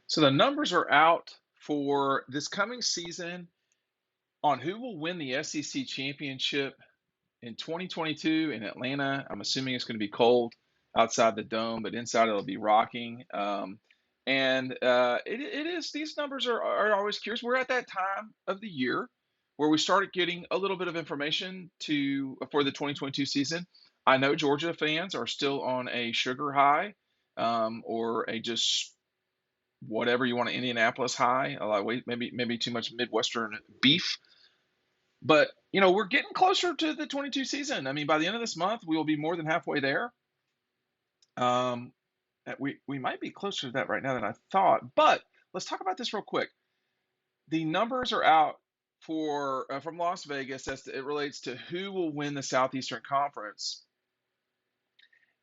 So the numbers are out for this coming season on who will win the SEC championship in 2022 in Atlanta. I'm assuming it's going to be cold outside the dome, but inside it'll be rocking. It is, these numbers are always curious. We're at that time of the year where we started getting a little bit of information for the 2022 season. I know Georgia fans are still on a sugar high, or a just whatever you want, an Indianapolis high. Like, wait, maybe too much Midwestern beef. But we're getting closer to the 22 season. I mean, by the end of this month, we will be more than halfway there. Um, we might be closer to that right now than I thought. But let's talk about this real quick. The numbers are out for from Las Vegas as it relates to who will win the Southeastern Conference,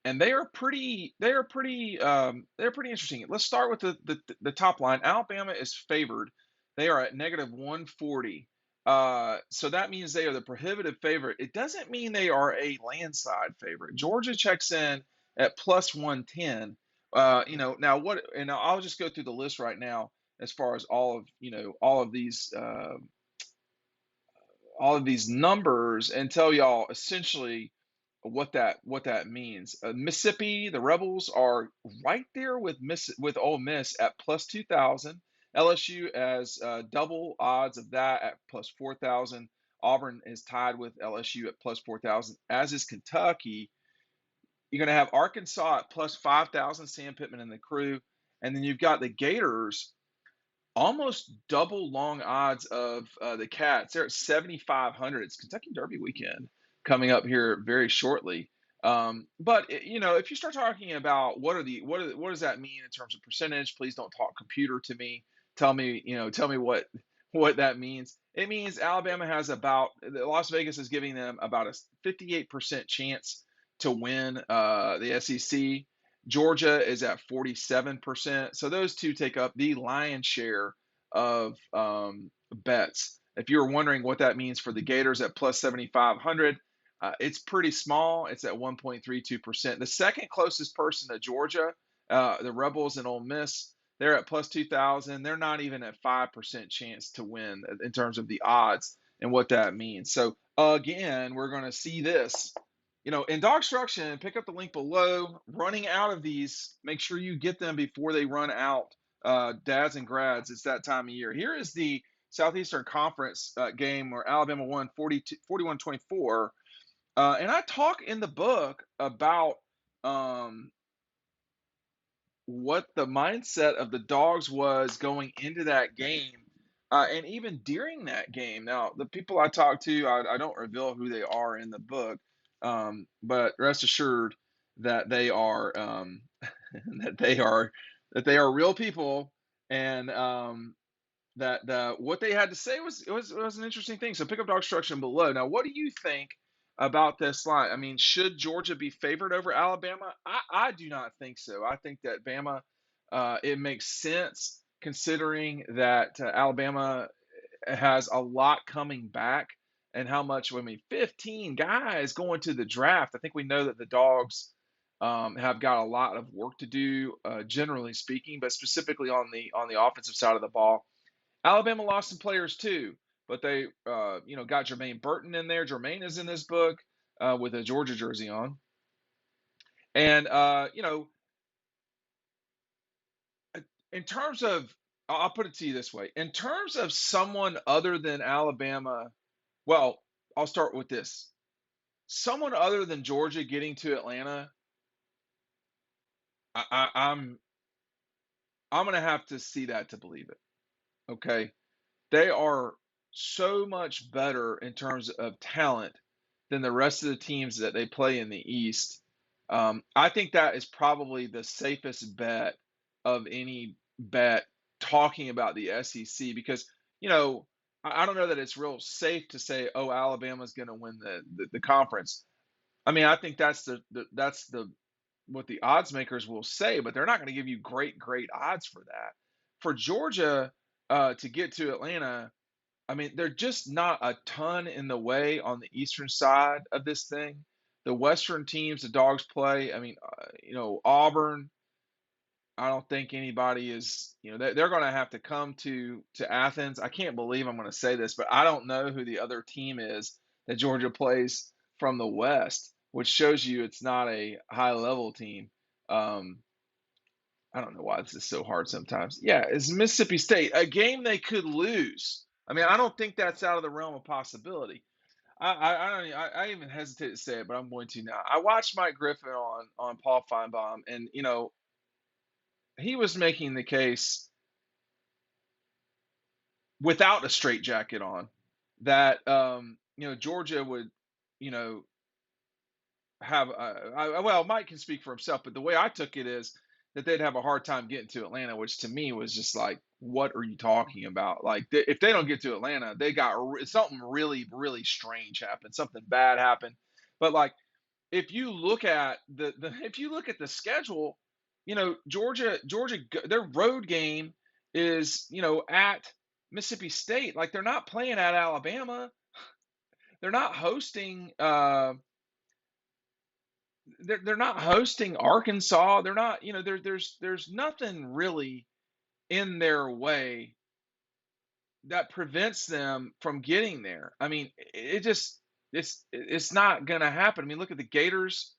and they're pretty interesting. Let's start with the top line. Alabama is favored. They are at negative 140. So that means they are the prohibitive favorite. It doesn't mean they are a landslide favorite. Georgia checks in at plus 110. Now what? And I'll just go through the list right now as far as all of these numbers and tell y'all essentially what that means. Mississippi, the Rebels are right there with Ole Miss at plus 2,000. LSU as double odds of that at plus 4,000. Auburn is tied with LSU at plus 4,000, as is Kentucky. You're going to have Arkansas at plus 5,000, Sam Pittman and the crew. And then you've got the Gators almost double long odds of the Cats. They're at 7,500. It's Kentucky Derby weekend coming up here very shortly. But if you start talking about what does that mean in terms of percentage? Please don't talk computer to me. Tell me what that means. It means Alabama has Las Vegas is giving them about a 58% chance to win the SEC. Georgia is at 47%. So those two take up the lion's share of bets. If you were wondering what that means for the Gators at plus 7,500, it's pretty small. It's at 1.32%. The second closest person to Georgia, the Rebels and Ole Miss, they're at plus 2,000. They're not even at 5% chance to win in terms of the odds and what that means. So again, we're going to see this. In DAWGSTRUCTION, pick up the link below. Running out of these, make sure you get them before they run out. Dads and grads, it's that time of year. Here is the Southeastern Conference game where Alabama won 41-24. And I talk in the book about what the mindset of the Dogs was going into that game, and even during that game. Now, the people I talk to, I don't reveal who they are in the book, but rest assured that they are that they are real people, and that what they had to say was an interesting thing. So pick up DAWGSTRUCTION below. Now, what do you think about this line? I mean, should Georgia be favored over Alabama? I do not think so. I think that Bama, it makes sense considering that Alabama has a lot coming back and how much, 15 guys going to the draft. I think we know that the Dogs have got a lot of work to do, generally speaking, but specifically on the offensive side of the ball. Alabama lost some players too, but they, got Jermaine Burton in there. Jermaine is in this book with a Georgia jersey on. And, in terms of, I'll put it to you this way. In terms of someone other than Alabama, well, I'll start with this. Someone other than Georgia getting to Atlanta, I'm going to have to see that to believe it. Okay. They are so much better in terms of talent than the rest of the teams that they play in the East. I think that is probably the safest bet of any bet talking about the SEC because, I don't know that it's real safe to say, oh, Alabama's going to win the conference. I mean, I think that's the what the odds makers will say, but they're not going to give you great odds for that. For Georgia to get to Atlanta, I mean, they're just not a ton in the way on the eastern side of this thing. The Western teams, the Dogs play. I mean, Auburn, I don't think anybody is, they're going to have to come to Athens. I can't believe I'm going to say this, but I don't know who the other team is that Georgia plays from the West, which shows you it's not a high level team. Um, I don't know why this is so hard sometimes. Yeah, it's Mississippi State, a game they could lose. I mean, I don't think that's out of the realm of possibility. I even hesitate to say it, but I'm going to now. I watched Mike Griffin on Paul Feinbaum, and he was making the case without a straitjacket on that Georgia would you know have well, Mike can speak for himself, but the way I took it is that they'd have a hard time getting to Atlanta, which to me was just like, what are you talking about? Like, if they don't get to Atlanta, they got something really, really strange happened, something bad happened. But like, if you look at the if you look at the schedule, Georgia, their road game is at Mississippi State. Like, they're not playing at Alabama. They're not hosting. They're not hosting Arkansas. They're not. There's nothing really in their way that prevents them from getting there. I mean, it's not going to happen. I mean, look at the Gators.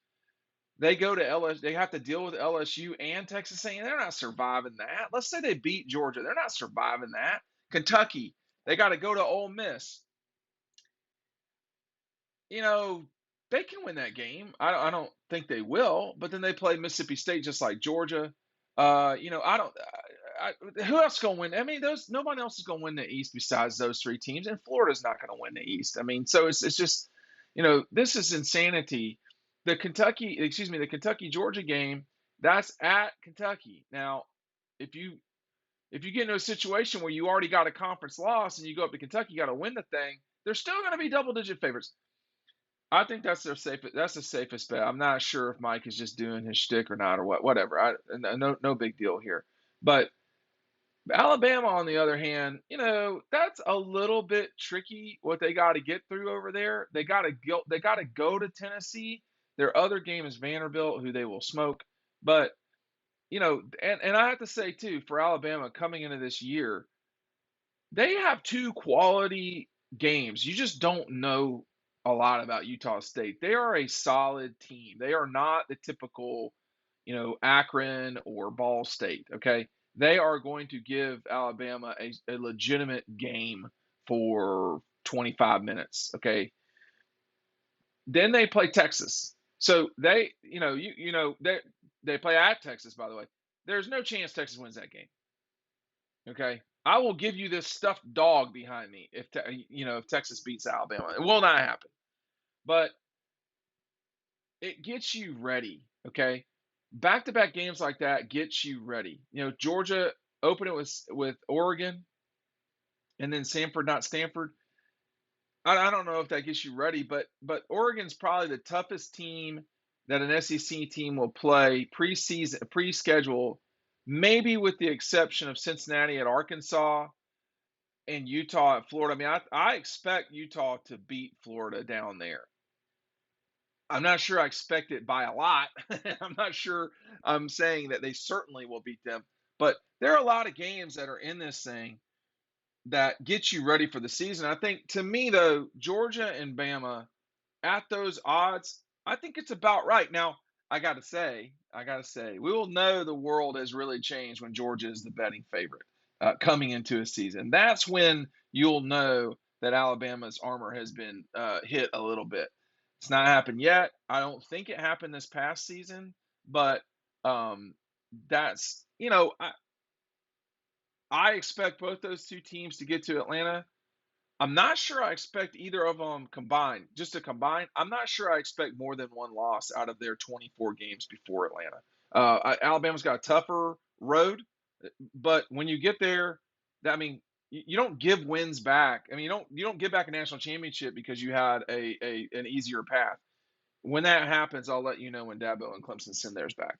They go to LSU. They have to deal with LSU and Texas A&M. They're not surviving that. Let's say they beat Georgia. They're not surviving that. Kentucky. They got to go to Ole Miss. They can win that game. I don't think they will, but then they play Mississippi State just like Georgia. I don't. Who else is going to win? I mean, nobody else is going to win the East besides those three teams, and Florida's not going to win the East. I mean, so it's just, this is insanity. The Kentucky Georgia game, that's at Kentucky. Now, if you get into a situation where you already got a conference loss and you go up to Kentucky, you got to win the thing. They're still going to be double-digit favorites. I think that's their safest. That's the safest bet. I'm not sure if Mike is just doing his shtick or not, or whatever. No big deal here. But Alabama, on the other hand, that's a little bit tricky what they got to get through over there. They got to go. They got to go to Tennessee. Their other game is Vanderbilt, who they will smoke. But and I have to say too, for Alabama coming into this year, they have two quality games. You just don't know a lot about Utah State. They are a solid team. They are not the typical, Akron or Ball State. Okay. They are going to give Alabama a legitimate game for 25 minutes. Okay. Then they play Texas. So they play at Texas, by the way. There's no chance Texas wins that game. Okay. I will give you this stuffed dog behind me if Texas beats Alabama. It will not happen. But it gets you ready, okay? Back-to-back games like that gets you ready. Georgia opened it with Oregon, and then Sanford, not Stanford. I don't know if that gets you ready, but Oregon's probably the toughest team that an SEC team will play preseason, pre-schedule, maybe with the exception of Cincinnati at Arkansas and Utah at Florida. I mean, I expect Utah to beat Florida down there. I'm not sure I expect it by a lot. I'm not sure I'm saying that they certainly will beat them. But there are a lot of games that are in this thing that get you ready for the season. I think, to me, though, Georgia and Bama at those odds, I think it's about right. Now, I got to say, we will know the world has really changed when Georgia is the betting favorite coming into a season. That's when you'll know that Alabama's armor has been hit a little bit. It's not happened yet. I don't think it happened this past season, but that's I expect both those two teams to get to Atlanta. I'm not sure I expect either of them combined. Just to combine, I'm not sure I expect more than one loss out of their 24 games before Atlanta. Alabama's got a tougher road, but when you get there, you don't give wins back. I mean, you don't give back a national championship because you had an easier path. When that happens, I'll let you know when Dabo and Clemson send theirs back.